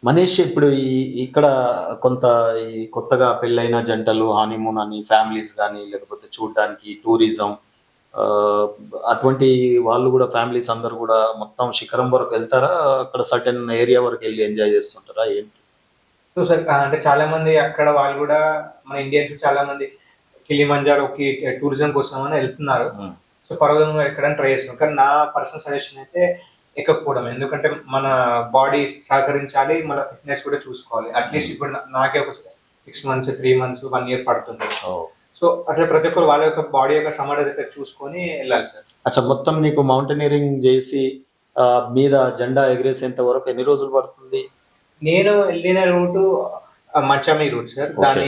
మనీష్ ఇప్పుడు ఇక్కడ కొంత ఈ కొత్తగా పెళ్ళైన జంటలు హనీమూన్ అని ఫ్యామిలీస్ గానీ, లేకపోతే చూడ్డానికి టూరిజం ఆహ్, అటువంటి వాళ్ళు గూడా ఫ్యామిలీస్ అందరూ గూడా మొత్తం శిఖరం వరకు వెళ్తారా? అక్కడ సర్టెన్ ఏరియా వరకెళ్లి ఎంజాయ్ చేస్తుంటారా ఏంటి? సో, సార్ అంటే చాలా మంది అక్కడ వాళ్ళు గూడా మన ఇండియన్స్ చాలా మంది కిలిమంజారోకి టూరిజం కోసమని ఎళ్తున్నారు. హ్మ్. సో, పర్వతంలో ఎక్కడానికి ట్రై చేస్తున్నాం. కానీ నా పర్సనల్ సజెషన్ అయితే ఎక్కకపోవడం. ఎందుకంటే మన బాడీ సహకరించాలి. మన ఫిట్‌నెస్ కూడా చూసుకోవాలి. హ్మ్. అట్‌లీస్ట్ ఇప్పుడు నాకే ఒక 6 మంత్స్, 3 మంత్స్, 1 ఇయర్ పడుతుంది. ఓహ్! సో, అట్లా ప్రతి ఒక్కరు వాళ్ళ యొక్క బాడీ యొక్క సమర్థత చూసుకొని ఎళ్ళాలి సార్. అచ్చా, మొత్తం నీకు మౌంటైనీరింగ్ జేసి మీద జెండా ఎగరేసేంత వరకు ఎన్ని రోజులు పడుతుంది? నేను ఎళ్ళిన రూటు మచామి రూట్ సార్. ఓకే.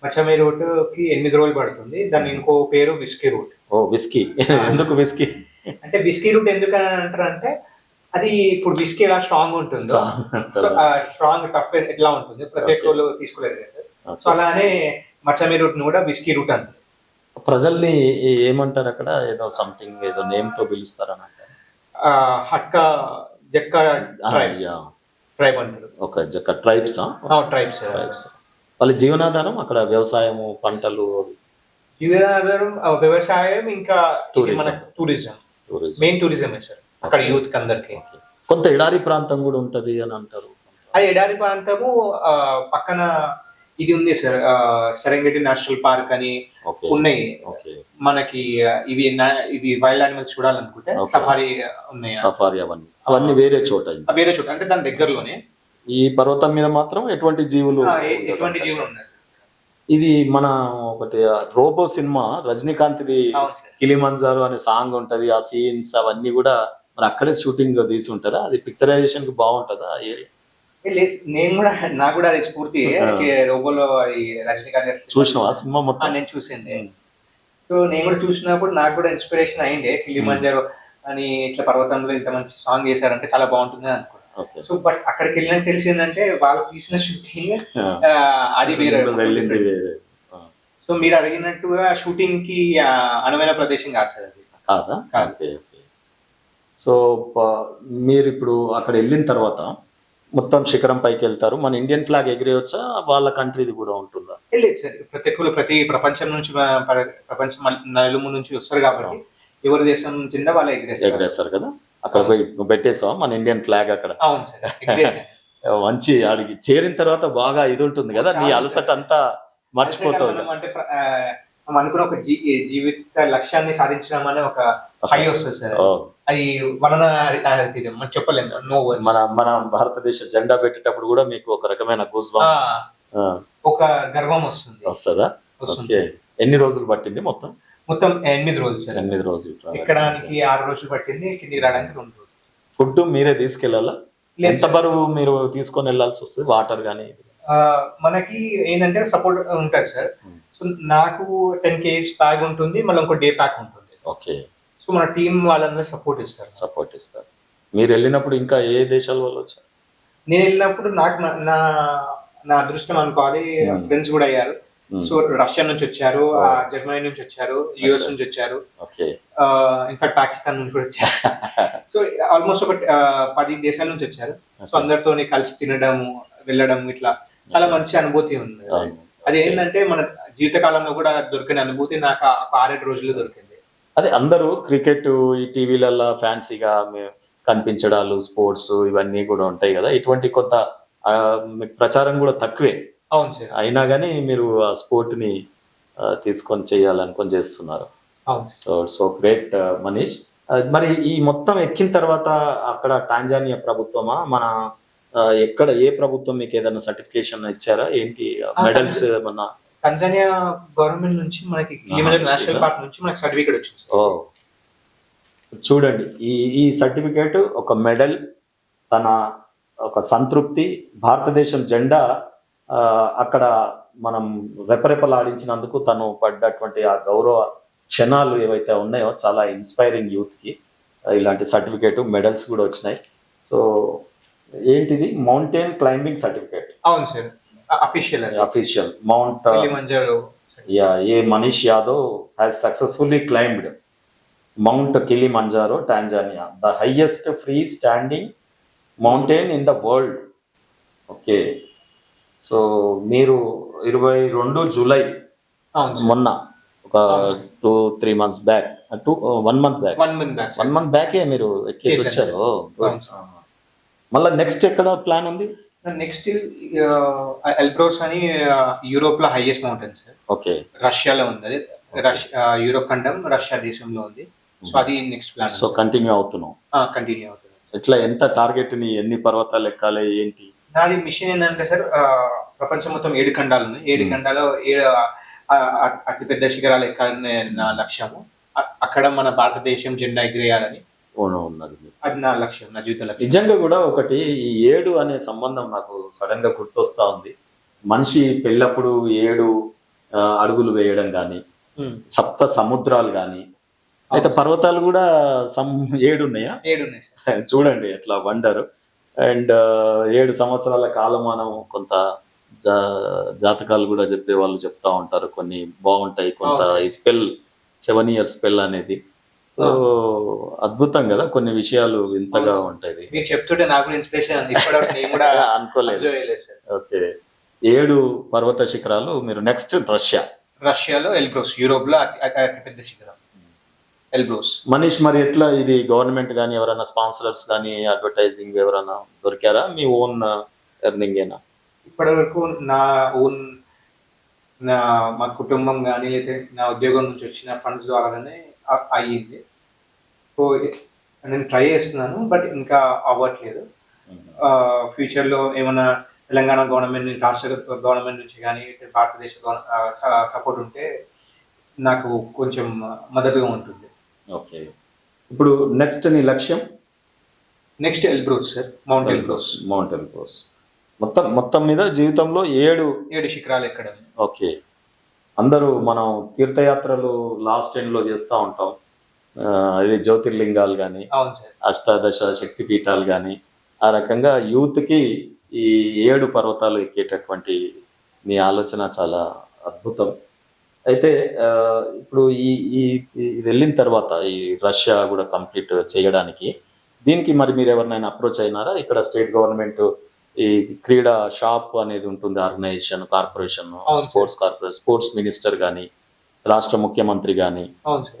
మచామి రూట్‌కి 8 రోజులు పడుతుంది. దాని హుహు. ఇంకో పేరు విస్కీ రూట్. ఓహ్! విస్కీ. ఆ! ఎందుకు విస్కీ? అంటే విస్కీ రూట్ ఎందుకని అంటారంటే, అది ఇప్పుడు విస్కీ ఎలా స్ట్రాంగ్ ఉంటుందో, స్ట్రాంగ్ సో అంటారా? స్ట్రాంగ్ టఫ్ ఎట్లా ఉంటుంది ప్రతి ఓకే. ఒక్కళ్ళు తీసుకోలేరు కదా సార్. So okay. అలానే మచామి రూట్‌ని కూడా విస్కీ రూట్ అంటారు. ప్రజల్ని ఏమంటారక్కడ? ఏదో సంథింగ్ ఏదో నేమ్‌తో పిలుస్తారని అంటారు. హట్కా, జక్క ట్రైబ్ యాహ్! ట్రైబ్ అంటారు. ఓకే. ట్రైబ్సా? ట్రైబ్స్. ట్రైబ్స్. వాళ్ళ జీవనాధారం అక్కడ వ్యవసాయము, పంటలు, జీవనాధారం వ్యవసాయం ఇంకా ఇది మన టూరిజం. టూరిజం. టూరిజం. మెయిన్ టూరిజమే సార్. అక్కడ ఓకే. యూత్‌కి అందరికి. ఓకే. కొంత ఎడారి ప్రాంతం గూడా ఉంటది అని అంటారు. అది ఎడారి ప్రాంతము పక్కన ఇది ఉంది సార్. సెరెంగెటి నేషనల్ పార్క్ అని ఓకే. ఉన్నాయి. ఓకే. మనకి ఇవి వైల్డ్ యానిమల్స్ చూడాలనుకుంటే ఓకే. సఫారీ ఉన్నాయి. సఫారీ అవన్నీ. అవన్నీ వేరే చోట ఇంకా. వేరే చోట అంటే దాని దగ్గరలోనే. ఈ పర్వతం మీద మాత్రం ఎటువంటి జీవులు ఎటువంటి ఉండడం జీవులు కష్టం. ఉన్నాయి. ఇది మన ఒకటి రోబో సినిమా రజనీకాంత్‌ది అవును సార్. 'కిలిమంజారో' అనే సాంగ్ ఉంటది. ఆ సీన్స్ అవన్నీ గూడా మరి అక్కడే షూటింగ్ తీసుంటారా? అది పిక్చరైజేషన్‌కి బావుంటదా ఆ ఏరియా? లేదు నేను కూడా నాకు కూడా అది స్ఫూర్తి. ఆ! రోబోలో ఈ రజనీకాంత్ గారి సినిమా చూసినావా ఆ సినిమా మొత్తం? నేను చూసింది. హ్మ్. సో నేను కూడా చూసినప్పుడు నాకు కూడా ఇన్స్పిరేషన్ అయింది. హ్మ్. కిలిమంజారో అని ఇట్లా పర్వతంలో ఇంత మంచి సాంగ్ చేశారంటే చాలా బాగుంటుంది అని అనుకున్నాను. ఓకే. సో బట్ అక్కడికి వెళ్ళినాక తెలిసిందంటే వాళ్ళు తీసిన షూటింగ్ ఆ! అది వేరే వెళ్ళింది వేరే. ఆ! సో మీరు అడిగినట్టుగా షూటింగ్ కి అనువైన ప్రదేశం కాదు సార్ అది. కాదా? కాదు. ఓకే. ఓకే. సో, ప మీరిప్పుడు అక్కడెళ్ళిన తర్వాత మొత్తం శిఖరం పైకెళ్తారు. మన ఇండియన్ ఫ్లాగ్ ఎగిరేయొచ్చా? వాళ్ళ కంట్రీది గూడా ఉంటుందా? లేదు సార్. ప్రతి ఒక్కరు ప్రతి ప్రపంచం నుంచి ప్రపంచం నలుమూల నుంచి వస్తారు కాబట్టి అవును. ఎవరి దేశం కింద వాళ్ళు ఎగిరేస్తారు. ఎగరేస్తారు కదా! అక్కడ అవును పోయి సార్. నువ్వు పెట్టేసావా మన ఇండియన్ ఫ్లాగ్ అక్కడ? అవును సార్. ఎగిరేసాను. మంచి ఆడికి చేరిన తర్వాత బాగా ఇదుంటుంది గదా! నీ చాలా అలసట సార్. అంతా అసలు మర్చిపోతావు మనం ఇగ. అంటే మనం అనుకున్న ఒక జీవిత లక్ష్యాన్ని సాధించినామనే ఒక హై వస్తది సార్. ఓహ్! అది వర్ణనాతీతం. మనం చెప్పలేము. No words. మన మన భారతదేశ జెండా పెట్టేటప్పుడు గూడా మీకు ఒక రకమైన గూస్ ఆ! బంప్స్ ఆ! ఒక గర్వం వస్తుంది. వస్తదా? వస్తుంది ఓకే. సార్. ఎన్ని రోజులు పట్టింది మొత్తం? మొత్తం 8 రోజులు సార్. 8 రోజులు ట్రావెల్. ఎక్కడానికి 6 రోజులు పట్టింది. కిందికి రావడానికి 2 రోజులు. ఫుడ్ మీరే తీసుకెళ్ళాలా? లేదు ఎంత సార్. బరువు మీరు తీసుకొని వెళ్ళాల్సొస్తది? వాటర్ గాని? మనకి ఏందంటే సపోర్ట్ ఉంటది సార్. హ్మ్. సో నాకు 10 కేజీస్ బ్యాగ్ ఉంటుంది. మళ్ళీ ఇంకో డే ప్యాక్ ఉంటుంది. ఓకే. సో మన టీమ్ వాళ్ళందరూ సపోర్ట్ ఇస్తారు. సపోర్ట్ ఇస్తారు. మీరెళ్ళినప్పుడు ఇంకా ఏ దేశాల వాళ్ళొచ్చారు? నేను వెళ్ళినప్పుడు నాకు నా నా నా అదృష్టం అనుకోవాలి. హ్మ్. ఫ్రెండ్స్ కూడా అయ్యారు. హ్మ్. సో రష్యా నుంచి వచ్చారు, ఓహ్! జర్మనీ నుంచి వచ్చారు, యూఎస్ అచ్చా! నుంచి వచ్చారు. ఓకే. ఇన్‌ఫాక్ట్ పాకిస్తాన్ నుంచి కూడా వచ్చారు. సో ఆల్‌మోస్ట్ ఒక 10 దేశాల నుంచి వచ్చారు. So okay. అందరితోని కలిసి తినడము, వెళ్ళడం ఇట్లా చాలా మంచి అనుభూతి ఉంది. అవును. ఓకే. అదేంటంటే మన జీవిత కాలంలో కూడా దొరికిన అనుభూతి నాకు ఒక 6, 7 రోజుల్లో దొరికింది. అదే అందరూ క్రికెట్ ఈ టీవీలల్ల ఫ్యాన్సీగా కనిపించడాలు, స్పోర్ట్స్ ఇవన్నీ గూడా ఉంటాయి గదా! ఇటువంటి కొంత మీకు ప్రచారం గూడా తక్కువే. అవును సార్. అయినా గాని మీరు ఆ స్పోర్ట్‌ని తీసుకొని చేయాలనుకొని చేస్తున్నారు. అవును సార్. So great Manish. మరి ఈ మొత్తం ఎక్కిన తర్వాత అక్కడ టాంజానియా ప్రభుత్వమా? మన ఎక్కడ ఏ ప్రభుత్వం మీకేదైనా సర్టిఫికేషన్ ఇచ్చారా? ఏంటి మెడల్స్ ఏమన్నా? టంజానియా గవర్నమెంట్ నుంచి మనకి కిలిమంజారో నేషనల్ ఇదా? పార్క్ నుంచి మనకి సర్టిఫికేట్ వచ్చింది సార్. ఓహ్! చూడండి. ఈ ఈ సర్టిఫికేట్ ఒక మెడల్, తన ఒక సంతృప్తి, భారతదేశం జెండా అక్కడ మనం రెపరెపలాడించినందుకు తను పడ్డటువంటి ఆ గౌరవ క్షణాలు ఏవైతే ఉన్నాయో చాలా ఇన్‌స్పైరింగ్ యూత్‌కి. ఇలాంటి సర్టిఫికేట్, మెడల్స్ గూడా వచ్చినాయి. సో ఏంటిది? Mountain climbing certificate. అవును సార్. అఫీషియల్ అది. Official mount Kilimanjaro. Manish Yadav has successfully climbed Mount Kilimanjaro, Tanzania, the highest free standing mountain in the world. Okay. Okay. So మీరు 22 జూలై అవును సార్. మొన్న ఒక అవును. 2-3 months back, 1 month back, 1 month back 1 month బ్యాకే మీరు ఎక్కేసి చేశాను. వచ్చారు. Good. అవును సార్. మళ్ళీ నెక్స్ట్ ఎక్కడ ప్లాన్ ఉంది? నెక్స్ట్ ఎల్బ్రోస్ అని యూరోప్ లో హైయెస్ట్ మౌంటైన్ సార్. ఓకే. రష్యాలో ఉంది అది. యూరోప్ ఖండం రష్యా దేశంలో ఉంది. సో అది నెక్స్ట్ ప్లాన్. సో కంటిన్యూ అవుతున్నాం. కంటిన్యూ అవుతుంది. ఎట్లా, ఎంత టార్గెట్ ని, ఎన్ని పర్వతాలు ఎక్కాలి ఏంటి? నాది మిషన్ ఏంటంటే సార్, ప్రపంచం మొత్తం 7 ఖండాలు ఉన్నాయి. 7 ఖండాలు 7 అతిపెద్ద శిఖరాలు ఎక్కాలని నా లక్ష్యము. అక్కడ మన భారతదేశం జెండా ఎగిరేయాలని ఉన్నది. అది నా లక్ష్యం, నా జీవిత లక్ష్యం. నిజంగా కూడా ఒకటి, ఈ 7 అనే సంబంధం నాకు సడన్ గా గుర్తొస్తా ఉంది. మనిషి పెళ్ళప్పుడు 7 అడుగులు వేయడం కానీ, సప్త సముద్రాలు కానీ, అయితే పర్వతాలు కూడా 7 ఉన్నాయా? 7 ఉన్నాయి సార్. చూడండి ఎట్లా వండర్. అండ్ 7 సంవత్సరాల కాలమానం, కొంత జాతకాలు కూడా చెప్పే వాళ్ళు చెప్తా ఉంటారు, కొన్ని బాగుంటాయి, కొంత ఈ స్పెల్ 7 years స్పెల్ అనేది. సో అద్భుతం కదా, కొన్ని విషయాలు ఇంతగా ఉంటాయి. మీరు చెప్తుంటే నాకు ఇన్స్పిరేషన్ అంది. ఇప్పటివరకు నేను కూడా అనుకోలేదు. సార్. ఓకే. 7 పర్వత శిఖరాలు. మీరు నెక్స్ట్ రష్యాలో ఎల్బ్రోస్, యూరోప్ లో అతిపెద్ద శిఖరం ఎల్బ్రోస్. మనీష్, మరి ఎట్లా ఇది, గవర్నమెంట్ కానీ ఎవరైనా స్పాన్సరర్స్ కానీ అడ్వర్టైజింగ్ ఎవరైనా దొరికారా? మీ ఓన్ ఎర్నింగ్ ఏనా? ఇప్పటి వరకు మా కుటుంబం కానీ లేదా నా ఉద్యోగం నుంచి వచ్చిన ఫండ్స్ ద్వారానే అయ్యింది. సో నేను ట్రై చేస్తున్నాను, బట్ ఇంకా అవ్వట్లేదు. ఫ్యూచర్లో ఏమైనా తెలంగాణ గవర్నమెంట్, రాష్ట్ర గవర్నమెంట్ నుంచి కానీ భారతదేశ సపోర్ట్ ఉంటే నాకు కొంచెం మద్దతుగా ఉంటుంది. ఓకే. ఇప్పుడు నెక్స్ట్ నీ లక్ష్యం? Next Elbrus sir, mount Elbrus. మొత్తం మీద జీవితంలో 7 శిఖరాలు ఎక్కడం. ఓకే. అందరూ మనం తీర్థయాత్రలు లాస్ట్ ఎండ్ లో చేస్తూ ఉంటాం, అది జ్యోతిర్లింగాలు కానీ, అవును సార్, అష్టాదశ శక్తి పీఠాలు కానీ, ఆ రకంగా యూత్ కి ఈ 7 పర్వతాలు ఎక్కేటటువంటి మీ ఆలోచన చాలా అద్భుతం. అయితే ఇప్పుడు ఈ వెళ్ళిన తర్వాత ఈ రష్యా కూడా కంప్లీట్ చేయడానికి, దీనికి మరి మీరు ఎవరినైనా అప్రోచ్ అయినారా? ఇక్కడ స్టేట్ గవర్నమెంట్ ఈ క్రీడా షాప్ అనేది ఉంటుంది, ఆర్గనైజేషన్, కార్పొరేషన్, స్పోర్ట్స్ మినిస్టర్ కానీ, రాష్ట్ర ముఖ్యమంత్రి కానీ,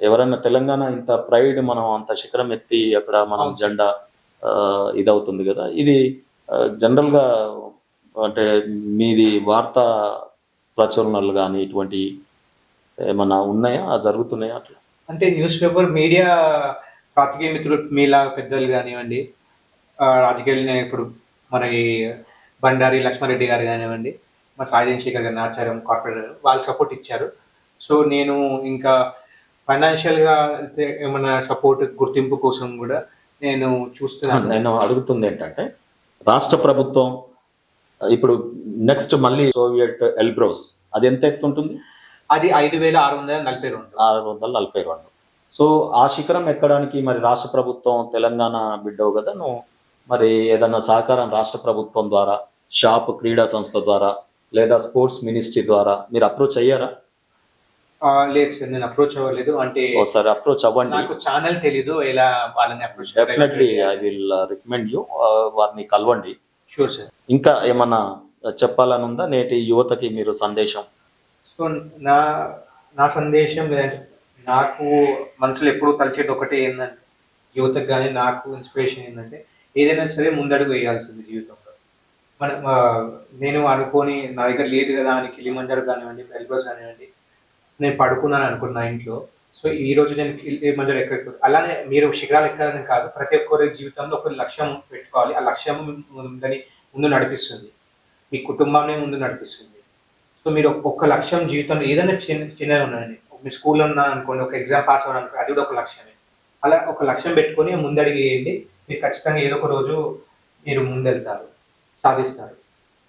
ఎవరైనా తెలంగాణ ఇంత ప్రైడ్, మనం అంత శిఖరం ఎత్తి అక్కడ మనం జెండా ఇదవుతుంది కదా, ఇది జనరల్ గా అంటే మీది వార్తా ప్రచురణలు కానీ ఇటువంటి ఏమన్నా ఉన్నాయా, జరుగుతున్నాయా అట్లా? అంటే న్యూస్ పేపర్, మీడియా, రాజకీయ మిత్రులు మీలా పెద్దలు కానివ్వండి, రాజకీయాలు ఇప్పుడు మన బండారి లక్ష్మారెడ్డి గారు కానివ్వండి, మా సాయి శేఖర్ గారిని ఆచార్యం కార్పొరేటర్, వాళ్ళు సపోర్ట్ ఇచ్చారు. సో నేను ఇంకా ఫైనాన్షియల్గా ఏమైనా సపోర్ట్, గుర్తింపు కోసం కూడా నేను చూస్తున్నాను. నేను అడుగుతుంది ఏంటంటే, రాష్ట్ర ప్రభుత్వం ఇప్పుడు నెక్స్ట్ మళ్ళీ సోవియట్ ఎల్బ్రోస్, అది ఎంత ఎత్తు ఉంటుంది? అది 5642. సో ఆ శిఖరం ఎక్కడానికి మరి రాష్ట్ర ప్రభుత్వం, తెలంగాణ బిడ్డవు కదా నువ్వు, మరి ఏదన్నా సహకారం రాష్ట్ర ప్రభుత్వం ద్వారా, షాప్ క్రీడా సంస్థ ద్వారా, లేదా స్పోర్ట్స్ మినిస్ట్రీ ద్వారా మీరు అప్రోచ్ అయ్యారా? లేదు సార్, నేను అప్రోచ్ అవ్వలేదు. అంటే ఒకసారి అప్రోచ్ అవ్వండి. నాకు ఛానల్ తెలీదు ఎలా వాళ్ళని approach. Definitely I will recommend you, వారిని కలవండి. Sure sir. ఇంకా ఏమన్నా చెప్పాలని ఉందా నేటి యువతకి మీరు సందేశం? సో నా సందేశం లేదంటే, నాకు మనసులో ఎప్పుడు కలిసేది ఒకటే ఏంటంటే, యువతకు కానీ నాకు ఇన్స్పిరేషన్ ఏంటంటే, ఏదైనా సరే ముందడుగు వేయాల్సింది జీవితంలో. నేను అనుకోని నా దగ్గర లేదు కదా అని కిలిమంజారో కానివ్వండి, ఎల్బ్రోస్ కానివ్వండి, నేను పడుకున్నాను అనుకున్నా ఇంట్లో. సో ఈ రోజు నేను కిలిమంజారో ఎక్కకపోతే, అలానే మీరు శిఖరాలు ఎక్కాలని కాదు, ప్రతి ఒక్కరి జీవితంలో ఒక లక్ష్యం పెట్టుకోవాలి. ఆ లక్ష్యం ముందు నడిపిస్తుంది, మీ కుటుంబాన్ని ముందు నడిపిస్తుంది. సో మీరు ఒక్క లక్ష్యం జీవితంలో, ఏదైనా చిన్నగా ఉన్నాయండి, మీరు స్కూల్లో ఉన్నా అనుకోండి, ఒక ఎగ్జామ్ పాస్ అవ్వాలనుకోండి, అది కూడా ఒక లక్ష్యమే. అలా ఒక లక్ష్యం పెట్టుకొని ముందడిగి వేయండి, మీరు ఖచ్చితంగా ఏదో ఒక రోజు మీరు ముందెళ్తారు, సాధిస్తారు.